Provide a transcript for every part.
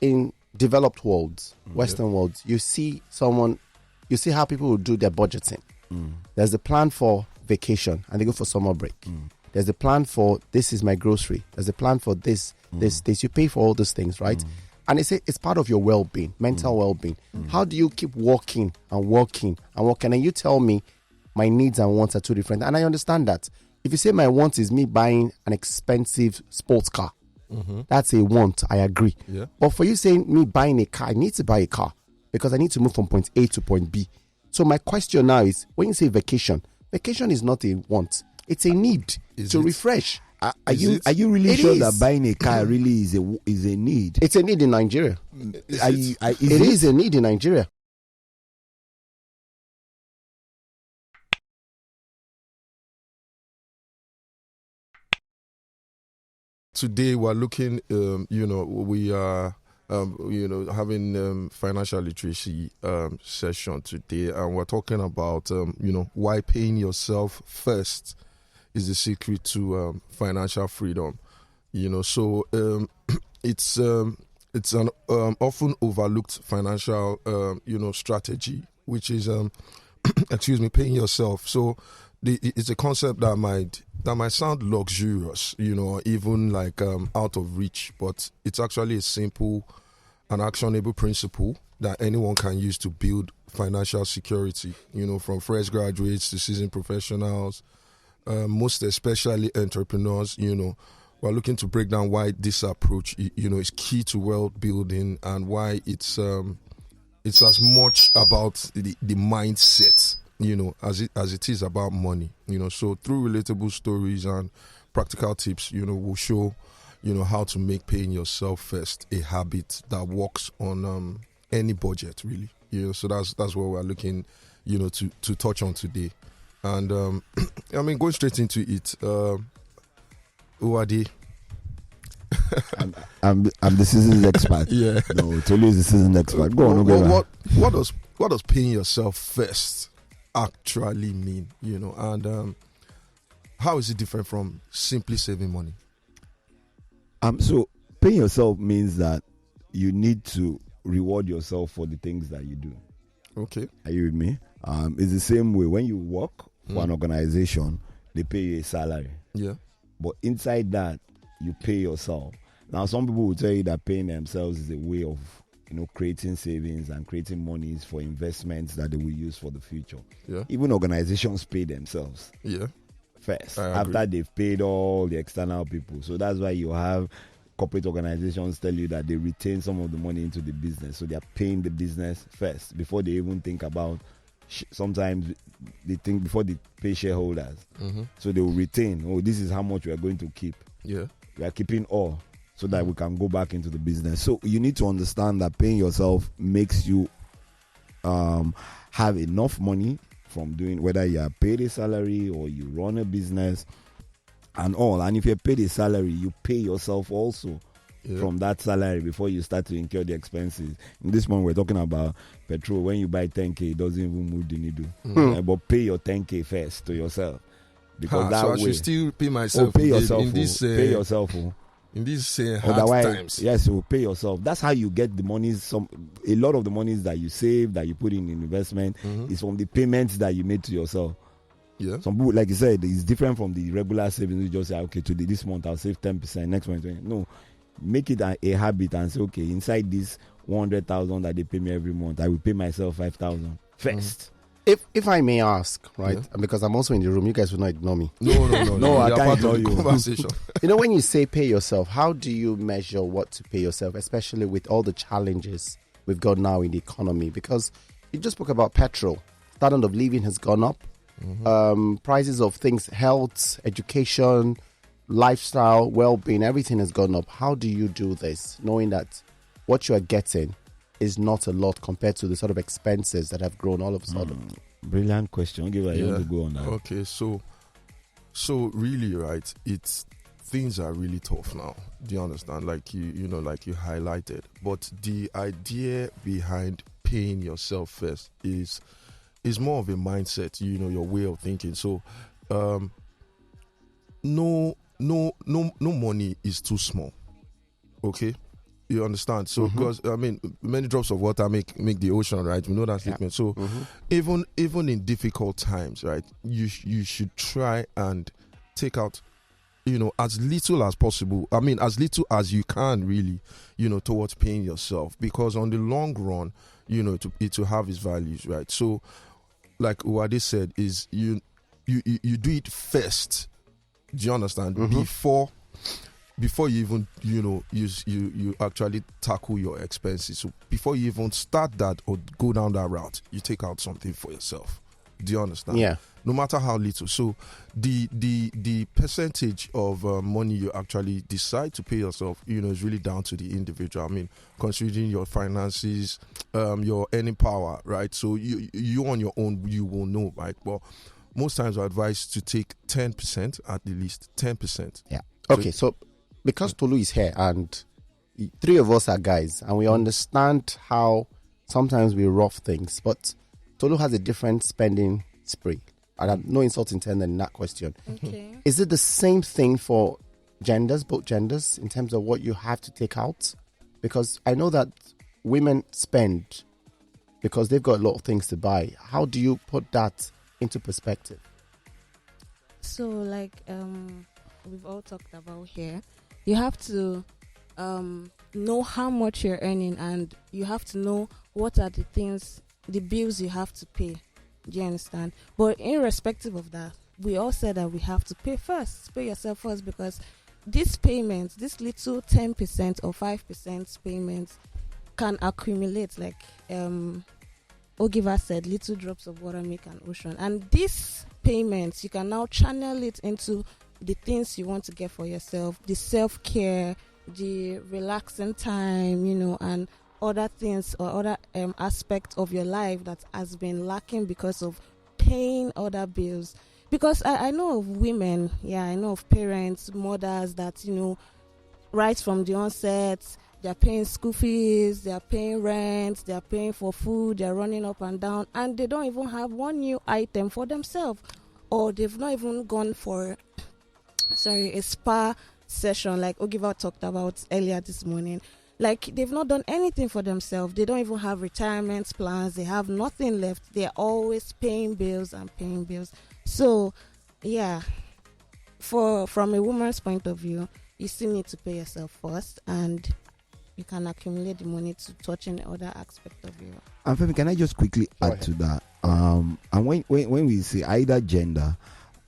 in developed worlds, Western worlds, you see how people will do their budgeting. There's a plan for vacation and they go for summer break. There's a plan for this is my grocery. There's a plan for this. You pay for all those things, right? And it's part of your well-being, mental well-being. How do you keep working and working and working? And you tell me my needs and wants are two different. And I understand that. If you say my want is me buying an expensive sports car, that's a want. I agree. Yeah. But for you saying me buying a car, I need to buy a car because I need to move from point A to point B. So my question now is, when you say vacation is not a want. It's a need to refresh. Are you really sure that buying a car really is a need? It's a need in Nigeria. It is a need in Nigeria. Today we're looking, we are, having financial literacy session today, and we're talking about, why paying yourself first is the secret to financial freedom. So it's an often overlooked financial, strategy, which is, paying yourself. So it's a concept that might sound luxurious, even like out of reach, but it's actually a simple and actionable principle that anyone can use to build financial security, from fresh graduates to seasoned professionals, most especially entrepreneurs. We're looking to break down why this approach, is key to wealth building and why it's as much about the mindset, as it is about money. So through relatable stories and practical tips, we'll show, how to make paying yourself first a habit that works on any budget, really. So that's what we're looking, to touch on today. And going straight into it, who are they? I'm the season's expert. Yeah. No, Tolu is the season's expert. Go on. What does paying yourself first actually mean? And how is it different from simply saving money? So paying yourself means that you need to reward yourself for the things that you do. Okay. Are you with me? It's the same way when you work for an organization, they pay you a salary. Yeah. But inside that, you pay yourself. Now, some people will tell you that paying themselves is a way of, creating savings and creating monies for investments that they will use for the future. Yeah. Even organizations pay themselves. Yeah. First, after they've paid all the external people. So that's why you have corporate organizations tell you that they retain some of the money into the business. So they are paying the business first before they even think about, sometimes they think before they pay shareholders. So they will retain, this is how much we are going to keep. Yeah. We are keeping all so that we can go back into the business. So you need to understand that paying yourself makes you have enough money from doing, whether you are paid a salary or you run a business and all. And if you're paid a salary, you pay yourself also from that salary before you start to incur the expenses. In this one, we're talking about petrol. When you buy 10K, it doesn't even move the needle. But pay your 10K first to yourself. Because that so way, I should still pay myself. Pay yourself. Pay yourself. In these hard times. Yes, so pay yourself. That's how you get the monies. A lot of the monies that you save, that you put in investment, is from the payments that you made to yourself. Yeah. Some people, like you said, it's different from the regular savings. You just say, okay, today, this month I'll save 10%, next month 20%. No, make it a habit and say, okay, inside this 100,000 that they pay me every month, I will pay myself 5,000 first. If I may ask, right, because I'm also in the room, you guys will not ignore me. No, I can't ignore you. Conversation. When you say pay yourself, how do you measure what to pay yourself, especially with all the challenges we've got now in the economy? Because you just spoke about petrol. Standard of living has gone up. Prices of things, health, education, lifestyle, well-being, everything has gone up. How do you do this, knowing that what you are getting is not a lot compared to the sort of expenses that have grown all of a sudden? Brilliant question. You want to go on that. Okay, so really, right, things are really tough now. Do you understand? Like you highlighted. But the idea behind paying yourself first is more of a mindset, your way of thinking. So no money is too small. Okay? You understand? So because I mean, many drops of water make the ocean, right? We know that statement. So even in difficult times, right? You should try and take out, as little as possible. I mean, as little as you can, really, towards paying yourself, because on the long run, it will have its values, right? So, like Uwade said, is you do it first. Do you understand? Before you even you actually tackle your expenses. So before you even start that or go down that route, you take out something for yourself. Do you understand? Yeah. No matter how little. So the percentage of money you actually decide to pay yourself, is really down to the individual. I mean, considering your finances, your earning power, right? So you on your own, you will know, right? But most times I advise to take 10% at the least, 10%. Yeah. Okay, so because Tolu is here and three of us are guys and we understand how sometimes we rough things, but Tolu has a different spending spree. I have no insult intended in that question. Okay. Is it the same thing for both genders, in terms of what you have to take out? Because I know that women spend because they've got a lot of things to buy. How do you put that into perspective? So, like we've all talked about here, you have to know how much you're earning, and you have to know what are the bills you have to pay. Do you understand? But irrespective of that, we all said that we have to pay yourself first, because these payments, this little 10% or 5% payments can accumulate, like Ogiva said, little drops of water make an ocean. And these payments, you can now channel it into the things you want to get for yourself, the self-care, the relaxing time, and other things or other aspects of your life that has been lacking because of paying other bills. Because I know of women, I know of parents, mothers that, right from the onset, they're paying school fees, they're paying rent, they're paying for food, they're running up and down, and they don't even have one new item for themselves. Or they've not even gone for a spa session like Ogiva talked about earlier this morning. Like, they've not done anything for themselves. They don't even have retirement plans. They have nothing left. They're always paying bills and paying bills. So, from a woman's point of view, you still need to pay yourself first, and you can accumulate the money to touch any other aspect of you. And Femi, can I just quickly add to that? And when we say either gender,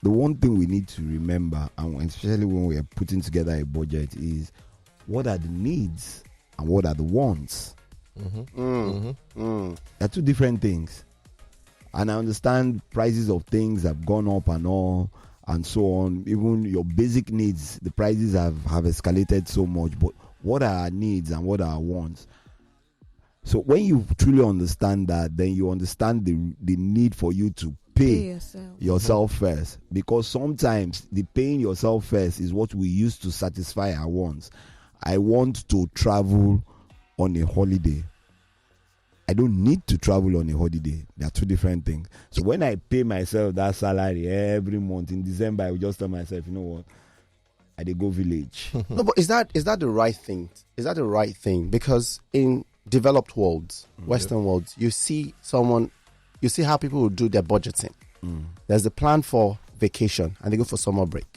the one thing we need to remember, and especially when we are putting together a budget, is what are the needs and what are the wants. They're two different things. And I understand prices of things have gone up and all and so on. Even your basic needs, the prices have escalated so much. But what are our needs and what are our wants? So when you truly understand that, then you understand the need for you to pay yourself first. Because sometimes the paying yourself first is what we use to satisfy our wants. I want to travel on a holiday. I don't need to travel on a holiday. They are two different things. So when I pay myself that salary every month in December, I will just tell myself, you know what, I dey go village. No, but is that the right thing? Is that the right thing? Because in developed worlds, Western worlds, you see how people will do their budgeting. There's a plan for vacation and they go for summer break.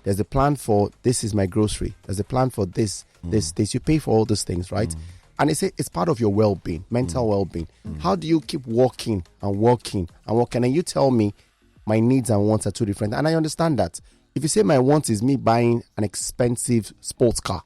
There's a plan for this is my grocery. There's a plan for this. You pay for all those things, right? And it's part of your well-being, mental well-being. How do you keep working and working and working? And you tell me my needs and wants are two different. And I understand that. If you say my want is me buying an expensive sports car,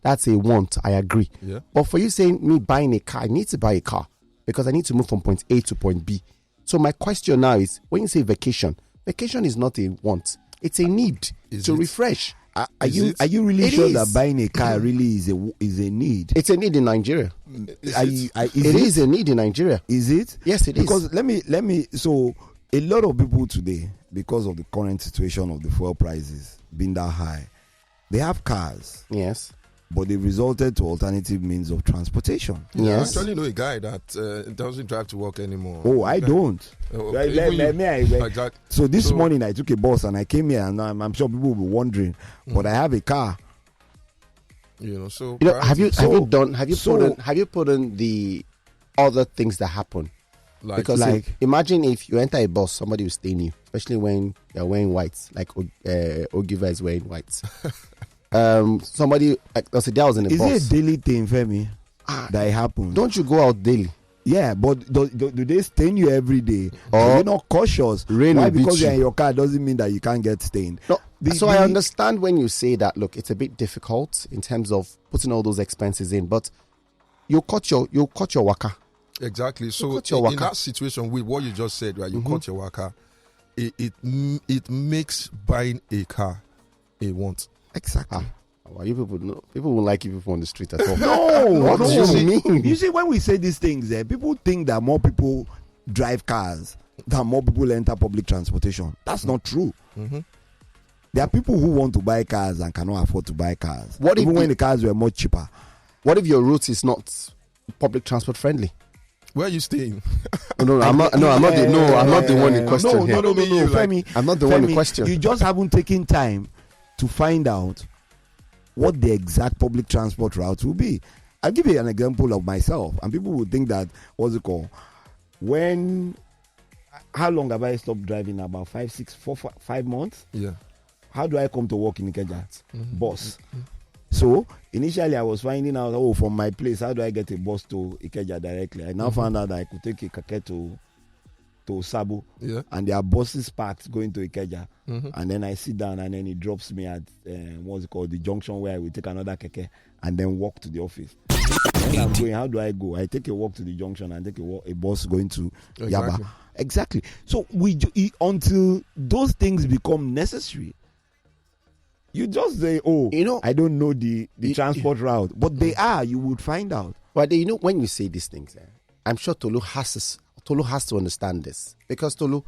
that's a want. I agree. Yeah. But for you saying me buying a car, I need to buy a car because I need to move from point A to point B. So my question now is, when you say vacation is not a want. It's a need to refresh. Are you really sure that buying a car really is a need? It's a need in Nigeria. It is a need in Nigeria. Is it? Yes, it is. Because let me. So a lot of people today, because of the current situation of the fuel prices being that high, they have cars. Yes. But they've resulted to alternative means of transportation. Yes. I actually know a guy that doesn't drive to work anymore. Oh, I don't. So this morning I took a bus and I came here, and I'm sure people will be wondering, but I have a car. So have you put in the other things that happen? Because imagine if you enter a bus, somebody will stain you, especially when you're wearing whites, like Ogiva is wearing whites. Somebody, like, there was in a bus. Is it a daily thing, Femi, that it happens? Don't you go out daily? Yeah, but do they stain you every day? You're not cautious. Why? Because you're in your car doesn't mean that you can't get stained. No, I understand when you say that. Look, it's a bit difficult in terms of putting all those expenses in, but you cut your waka. Exactly. So in that situation with what you just said, right? You cut your waka. It makes buying a car a want. Exactly. Well, you people won't like you people on the street at all. No, what do you mean? You see, when we say these things, people think that more people drive cars than more people enter public transportation. That's not true. There are people who want to buy cars and cannot afford to buy cars. Even when the cars were much cheaper. What if your route is not public transport friendly? Where are you staying? No, I'm not the one in question here. No, Femi, I'm not the one in question. You just haven't taken time to find out what the exact public transport route will be. I'll give you an example of myself, and people will think that, what's it called? How long have I stopped driving? About 5 months? Yeah. How do I come to work in Ikeja? Bus. So, initially I was finding out, from my place, how do I get a bus to Ikeja directly? I now found out that I could take a keke to Sabo, and there are buses parked going to Ikeja, and then I sit down and then it drops me at the junction where I will take another keke and then walk to the office. When I'm going, how do I go? I take a walk to the junction and take a bus going to Yaba. Exactly. So until those things become necessary, you just say, I don't know the transport route, but they are. You would find out. But when you say these things, I'm sure Tolu has to understand this, because Tolu,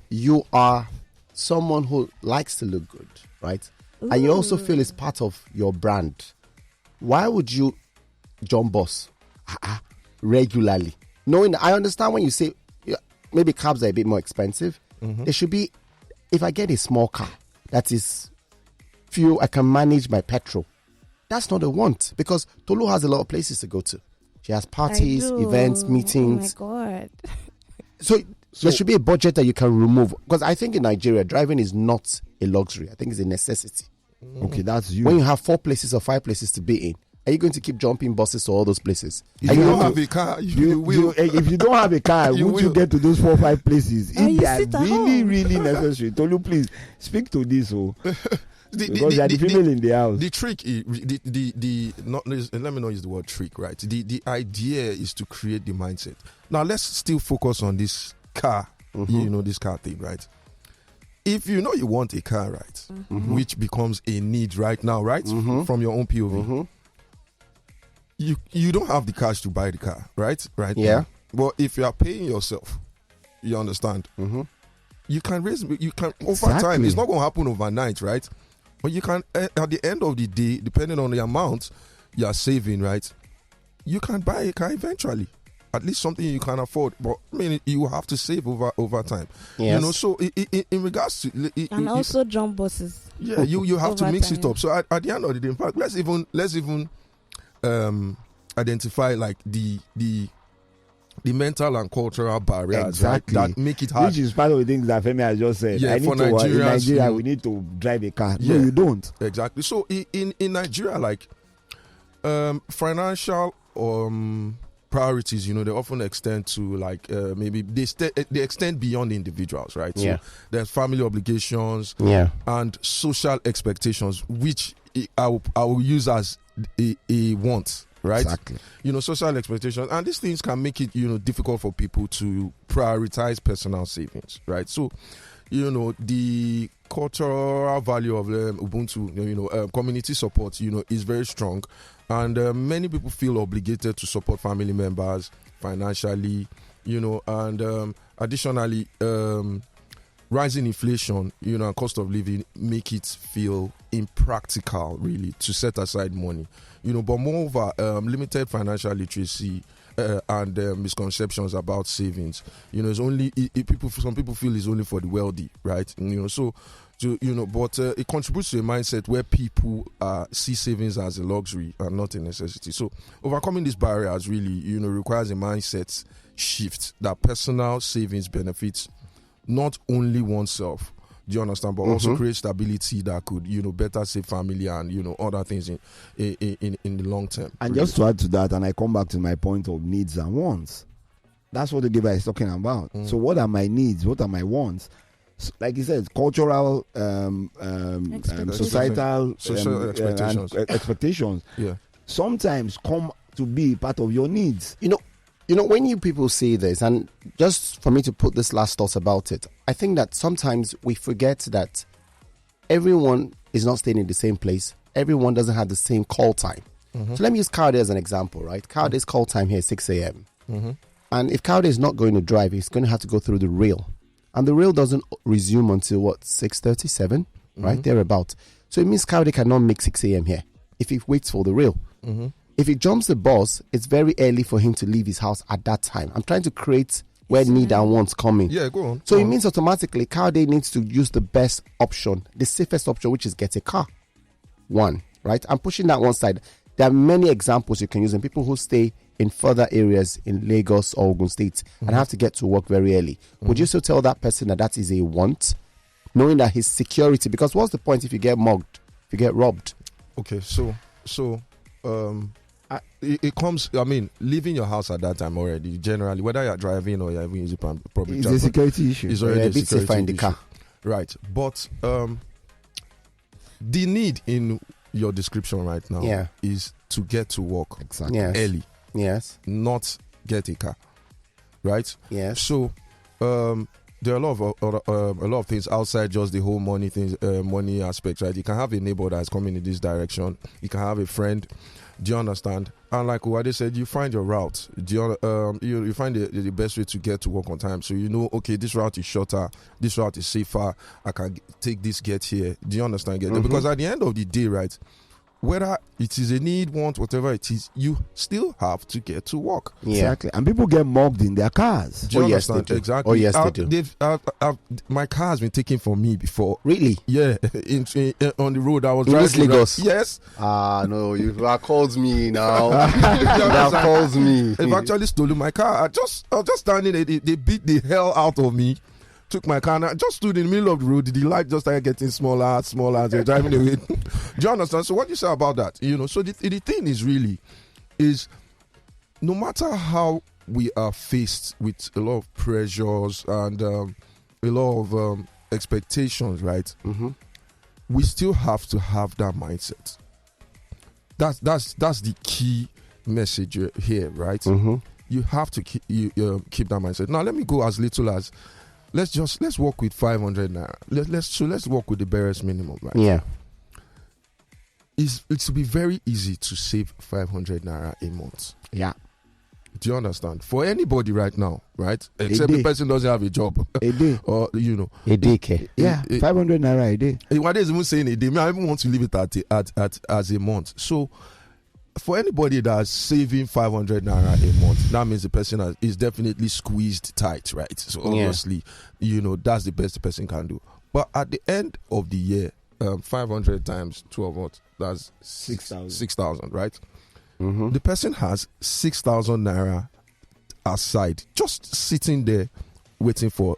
you are someone who likes to look good, right? Ooh. And you also feel it's part of your brand. Why would you jump bus regularly? Knowing, I understand when you say maybe cabs are a bit more expensive. There should be, if I get a small car that is fuel, I can manage my petrol. That's not a want, because Tolu has a lot of places to go to. She has parties, events, meetings. Oh my God. So there should be a budget that you can remove. Because I think in Nigeria, driving is not a luxury. I think it's a necessity. Okay, that's you. When you have 4 places or 5 places to be in, are you going to keep jumping buses to all those places? If you don't have a car, you will. If you don't have a car, would you get to those 4 or 5 places? If they are really, really necessary. Tolu, please speak to this. Because you are the female in the house. The trick is let me not use the word trick, right? The idea is to create the mindset. Now let's still focus on this car, this car thing, right? If you know you want a car, right, which becomes a need right now, right, from your own POV, you don't have the cash to buy the car, right? Yeah. Now. But if you are paying yourself, you understand, you can over time. It's not going to happen overnight, right? But you can, at the end of the day, depending on the amount you are saving, right, you can buy a car eventually. At least something you can afford. But I mean, you have to save over time. Yes. So in regards to and also jump buses. Yeah, you have to mix it up. So at the end of the day, in fact, let's even identify like the mental and cultural barriers, exactly, right, that make it hard. Which is part of the things that Femi has just said. Yeah, in Nigeria, we need to drive a car. Yeah, no, you don't. Exactly. So in Nigeria, like financial priorities, they often extend to like maybe they extend beyond individuals, right? So there's family obligations, and social expectations, which I will use as a want. Right? Exactly. Social expectations. And these things can make it, difficult for people to prioritize personal savings, right? So, the cultural value of Ubuntu, community support, is very strong. And many people feel obligated to support family members financially, and additionally, rising inflation, and cost of living make it feel impractical, really, to set aside money. But moreover, limited financial literacy and misconceptions about savings. It's only some people feel it's only for the wealthy, right? So So, but it contributes to a mindset where people see savings as a luxury and not a necessity. So overcoming these barriers really, requires a mindset shift that personal savings benefits not only oneself, do you understand, but also create stability that could, better save family and, other things in the long term. And just to add to that, and I come back to my point of needs and wants. That's what the giver is talking about. So what are my needs? What are my wants? So, like he said, cultural, societal, social expectations. And expectations. Yeah. Sometimes come to be part of your needs. When you people say this, and just for me to put this last thought about it, I think that sometimes we forget that everyone is not staying in the same place. Everyone doesn't have the same call time. So let me use Cowday as an example, right? Cowday's call time here is 6 a.m. And if Cowday is not going to drive, he's going to have to go through the rail. And the rail doesn't resume until, 6:37, right? Thereabout. So it means Cowday cannot make 6 a.m. here if he waits for the rail. If he jumps the bus, it's very early for him to leave his house at that time. I'm trying to create where need and wants come in. Yeah, go on. So it means automatically Cowday needs to use the best option, the safest option, which is get a car. One, right? I'm pushing that one side. There are many examples you can use, and people who stay in further areas in Lagos or Ogun State and have to get to work very early. Would you still tell that person that is a want, knowing that his security? Because what's the point if you get mugged, if you get robbed? Okay, so it comes. I mean, leaving your house at that time already. Generally, whether you're driving or you're even using public It's transport, a security issue. it's already a a bit security safer in the issue. car. Right? But the need in your description right now is to get to work Exactly. Yes. early, Yes. not get a car, right? Yes. So there are a lot of things outside just the whole money things, money aspect, right? You can have a neighbor that's coming in this direction. You can have a friend. Do you understand? And like what they said, you find your route. Do you find the best way to get to work on time. So okay, this route is shorter. This route is safer. I can take this, get here. Do you understand? Get there? Because at the end of the day, right, whether it is a need, want, whatever it is, you still have to get to work. Yeah. Exactly. And people get mugged in their cars. Do you yes, understand? they do. Exactly. Oh, yes, they do. My car has been taken from me before. Really? Yeah, on the road I was In driving. this Lagos? Yes. No, you have called me now. You have called me. They've actually stolen my car. I was just standing there. They beat the hell out of me. Took my car and I just stood in the middle of the road. The light just started getting smaller as they're driving away. Do you understand? So what do you say about that? So the thing is really is no matter how we are faced with a lot of pressures and a lot of expectations, right? We still have to have that mindset. That's the key message here, right? You have to keep that mindset. Now let me go as little as let's work with 500 naira. Let's work with the barest minimum, right? Yeah. It will be very easy to save 500 naira a month. Yeah. Do you understand? For anybody right now, right? Except the person doesn't have a job. A day. Or A day care. Yeah. 500 naira a day. What is even saying a day? I even want to leave it at as a month. So for anybody that's saving 500 naira a month, that means the person is definitely squeezed tight, right? So obviously, that's the best the person can do. But at the end of the year, 500 times 12 months, that's 6,000, right? The person has 6,000 naira aside, just sitting there waiting for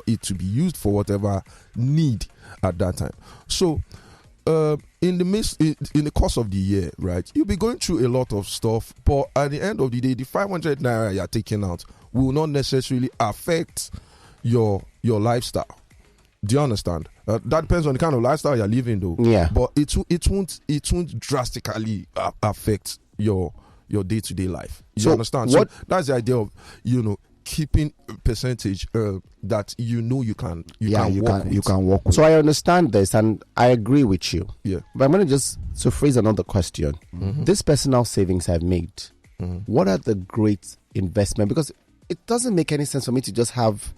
it to be used for whatever need at that time. So in the course of the year, right, you'll be going through a lot of stuff, but at the end of the day, the 500 naira you're taking out will not necessarily affect your lifestyle. Do you understand? That depends on the kind of lifestyle you're living, though. Yeah. But it won't drastically affect your day-to-day life. You understand? So that's the idea of keeping a percentage that you can work with. So I understand this and I agree with you. Yeah. But I'm going to just phrase another question. This personal savings I've made, what are the great investment? Because it doesn't make any sense for me to just have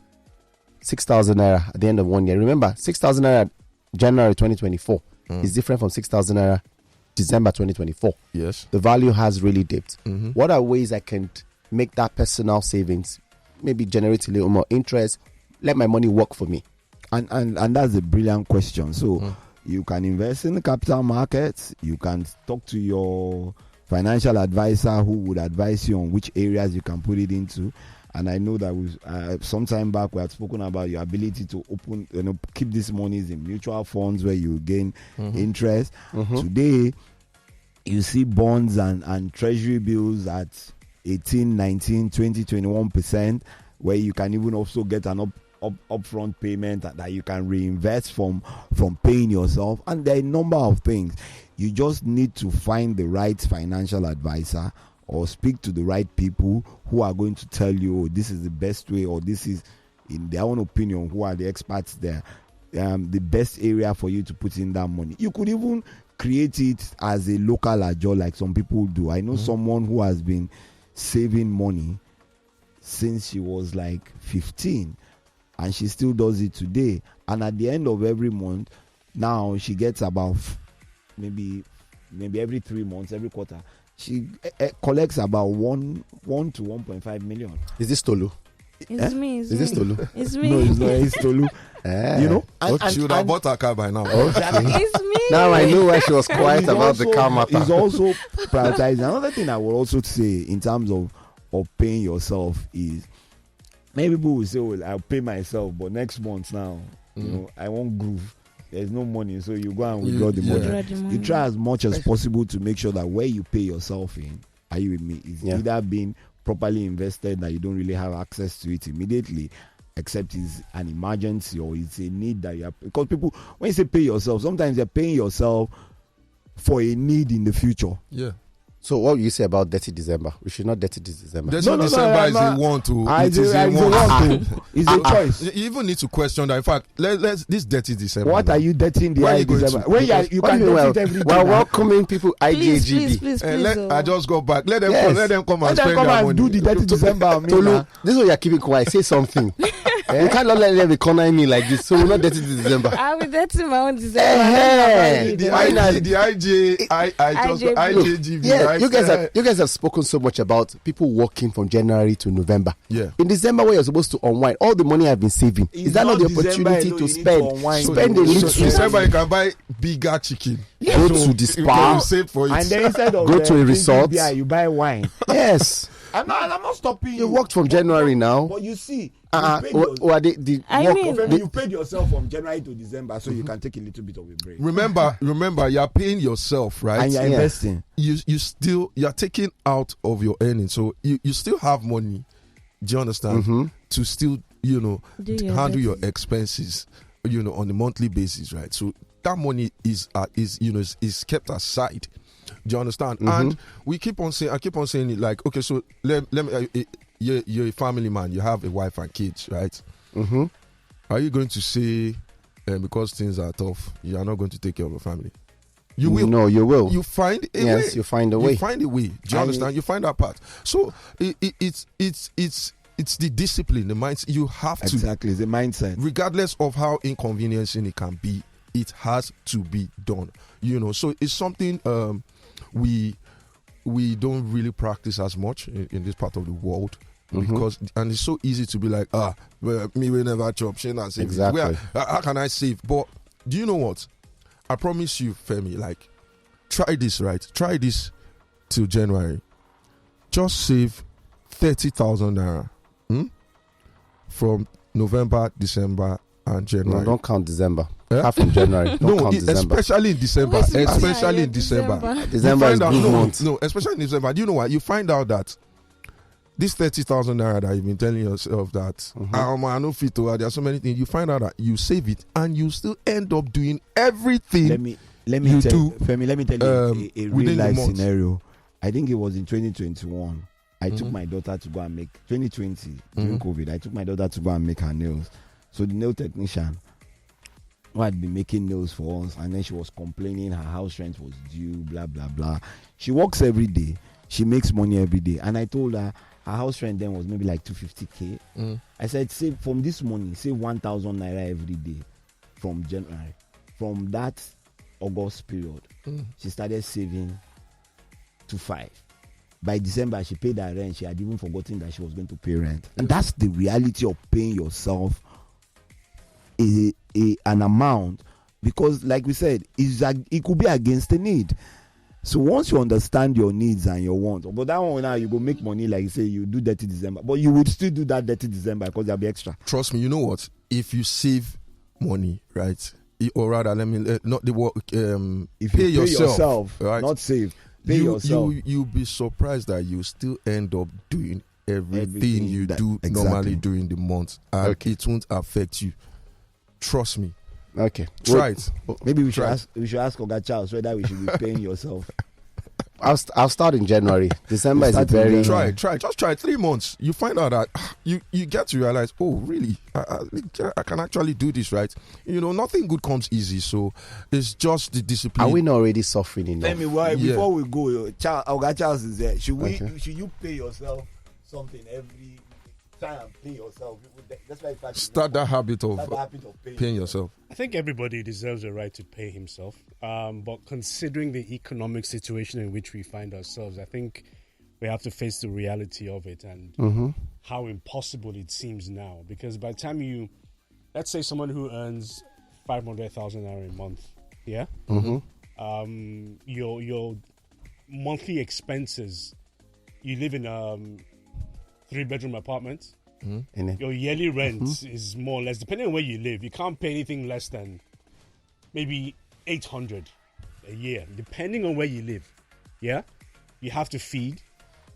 6,000 naira at the end of 1 year. Remember, 6,000 naira January 2024 is different from 6,000 naira December 2024. Yes. The value has really dipped. What are ways I can make that personal savings maybe generate a little more interest, let my money work for me? and that's a brilliant question. So you can invest in the capital markets. You can talk to your financial advisor who would advise you on which areas you can put it into. And I know that some time back we had spoken about your ability to keep these monies in mutual funds where you gain interest. Today, you see bonds and treasury bills at 18, 19, 20, 21%, where you can even also get an upfront payment that you can reinvest from paying yourself. And there are a number of things. You just need to find the right financial advisor or speak to the right people who are going to tell you, this is the best way, or this is, in their own opinion, who are the experts there, the best area for you to put in that money. You could even create it as a local ajo like some people do. I know someone who has been saving money since she was like 15, and she still does it today. And at the end of every month, now she gets about maybe every 3 months, every quarter, she collects about 1 to 1.5 million. Is this Tolu? It's me. Is this Tolu? It's me. No, it's not. It's Tolu. You know, she would have bought a car by now. It's me. Now I know why she was quiet about the car matter. He's also prioritizing. Another thing I would also say in terms of paying yourself is, many people will say, well, I'll pay myself, but next month now, you know, I won't groove. There's no money, so you go and withdraw the money. You try as much as possible to make sure that where you pay yourself in, are you with me, is either being properly invested, that you don't really have access to it immediately, except it's an emergency or it's a need that you have. Because people, when you say pay yourself, sometimes you're paying yourself for a need in the future. Yeah. So what will you say about Dirty December? We should not Dirty December. Dirty December is a want to. It is a want to. It's a choice. You even need to question that. In fact, let's this Dirty December. What are you dirtying the eye December? When you can do it every day. We're welcoming people. Please, I just go back. Let them come and spend their money. Do the Dirty December. Tolu, this is what you're keeping quiet. Say something. You can't let them be cornering me like this. So we're not Dirty December. I'll be dirty my own December. The IJGB. Yeah, you guys have spoken so much about people working from January to November. Yeah. In December, where you're supposed to unwind, all the money I've been saving, is that not the opportunity to spend? Spend a little. December, you can buy bigger chicken. Go to the spa. Save for it. And then instead of go to a resort, you buy wine. Yes. I'm not stopping you. You worked from January now. But you see, you paid yourself from January to December, so you can take a little bit of a break. Remember, you're paying yourself, right? And you're investing. You're taking out of your earnings, so you still have money. Do you understand? To still, handle your expenses, on a monthly basis, right? So that money is kept aside. Do you understand? And I keep on saying it, like, okay, so let me. You're a family man. You have a wife and kids, right? Are you going to say, because things are tough, you are not going to take care of your family? You will. No, you will. You find a way. Yes, you find a way. You find a way. Do you understand? You find that part. So it's the discipline, the mindset. You have to. Exactly, the mindset. Regardless of how inconveniencing it can be, it has to be done. So it's something we don't really practice as much in this part of the world, because and it's so easy to be like, me will never chop, Shane, save. Exactly. How can I save? But do you know what? I promise you, Femi, like, try this, right? Try this till January. Just save 30,000 naira from November, December, and January. No, don't count December. Half from January. Don't count December. Especially in December. Especially in December. December is good month. No, especially in December. Do you know what? You find out that this 30,000 naira that you've been telling yourself that I no fit to, there are so many things. You find out that you save it and you still end up doing everything. Let me tell you a real life scenario. I think it was in 2021. I took my daughter to go and make 2020 during COVID. I took my daughter to go and make her nails. So the nail technician who had been making nails for us, and then she was complaining her house rent was due, blah blah blah. She works every day, she makes money every day, and I told her her house rent then was maybe like 250k. I said, save from this money, save 1,000 naira every day from January. From that August period, she started saving to 5. By December, she paid her rent. She had even forgotten that she was going to pay rent. And that's the reality of paying yourself an amount, because like we said, it could be against the need. So once you understand your needs and your wants, but that one now you go make money, like you say, you do dirty December, but you would still do that dirty December because there'll be extra. Trust me, you know what? If you save money, right? Or rather, let me not the work. If pay you pay yourself, right? not save. Pay yourself. You'll be surprised that you still end up doing everything you do exactly. normally during the month, and it won't affect you. Trust me. Okay. Try it. Maybe we should ask Oga Charles whether we should be paying yourself. I'll start in January. December is a very... Try. Just try 3 months. You find out that you get to realize, oh, really? I can actually do this, right? You know, nothing good comes easy. So it's just the discipline. Are we not already suffering enough? Tell me why, before we go, Oga Charles is there. Should you pay yourself something every... Try and pay yourself. That's why start that habit of paying yourself. I think everybody deserves a right to pay himself. But considering the economic situation in which we find ourselves, I think we have to face the reality of it and how impossible it seems now. Because by the time let's say someone who earns 500,000 naira a month, yeah, your monthly expenses, you live in 3-bedroom apartment. Your yearly rent is more or less, depending on where you live, you can't pay anything less than maybe 800 a year, depending on where you live. Yeah, you have to feed,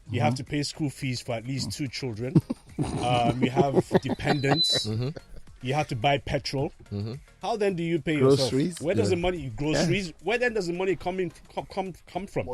you have to pay school fees for at least 2 children. You have dependents. You have to buy petrol. How then do you pay groceries? yourself? Where does the money groceries? Where then does the money come from?